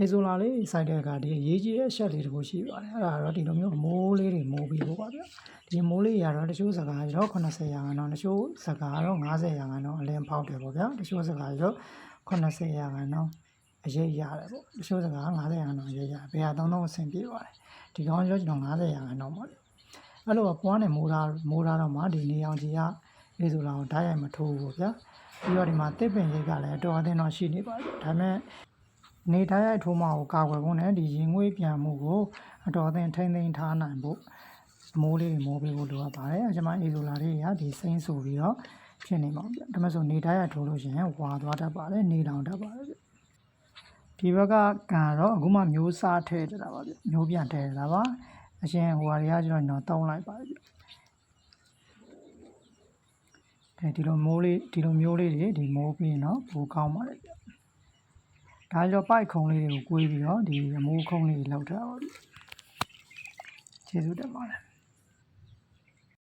အေဆိုလာလေးစိုက်တဲ့အခါဒီရေးကြီးတဲ့အချက်လေးတခုရှိပါတယ်အဲ့ဒါတော့ဒီလိုမျိုးမိုးလေးတွေမိုးပြီးဖို့ပါဗျဒီမိုးလေးရတော့တချို့စကားရော80ရာခိုင်နှုန်းတချို့စကားတော့90ရာခိုင်နှုန်းအလင်းဖောက်တယ်ပေါ့ဗျာတချို့စကားရော80ရာခိုင်နှုန်းအရေးရတယ်ပေါ့တချို့စကား90ရာခိုင်နှုန်းအရေးရတယ်ဘယ်ဟာသုံးအဆင်ပြေပါတယ်ဒီကောင်ရောကျွန်တော်90ရာခိုင်နှုန်းပေါ့အဲ့လိုပွားနေမိုးထားတော့မှဒီနေအောင်ကြီးကအေဆိုလာကိုဓာတ်ရိုက်မထိုးဘူးဗျာပြီးတော့ဒီမှာတစ်ပင်ရိတ်ကလည်းတော်အသင်းတော့ရှိနေပါတယ်ဒါပေမဲ့နေထားရိုက်ထိုးမှကိုကာကွယ်ဖို့နဲ့ဒီရင်ငွေ့ပြန်မှုကိုအတော်အသင့်ထိမ့်သိမ်းထားနိုင်ဖို့မိုးလေးတွေမိုးပေးဖို့လိုအပ်ပါတယ်အကျမအေဆိုလာလေးတွေကဒီစိမ့်ဆိုပြီးတော့ဖြစ်နေမှာဗျဒါမှမဟုတ်နေထားရိုက်ထိုးလို့ရှိရင်ဝါသွားတတ်ပါတယ်နေတောင်တတ်ပါတယ်ဗျဒီဘက်ကကန်တော့အခုမှမျိုးစားထည့်ကြတာပါဗျမျိုးပြန်ထည့်ကြတာပါအရှင်ဟိုဟာတွေကကျွန်တော်တောင်းလိုက်ပါတယ်ဗျဒီလိုမျိုးလေးတွေဒီမိုးပြီးတော့ပိုကောင်းပါတယ်ဗျဒါကြောင့်ပိုက်ခုံလေးတွေကိုကွေးပြီးတော့ဒီအမိုးခုံလေးတွေလောက်ထားပါဗျကျေးဇူးတင်ပါတယ်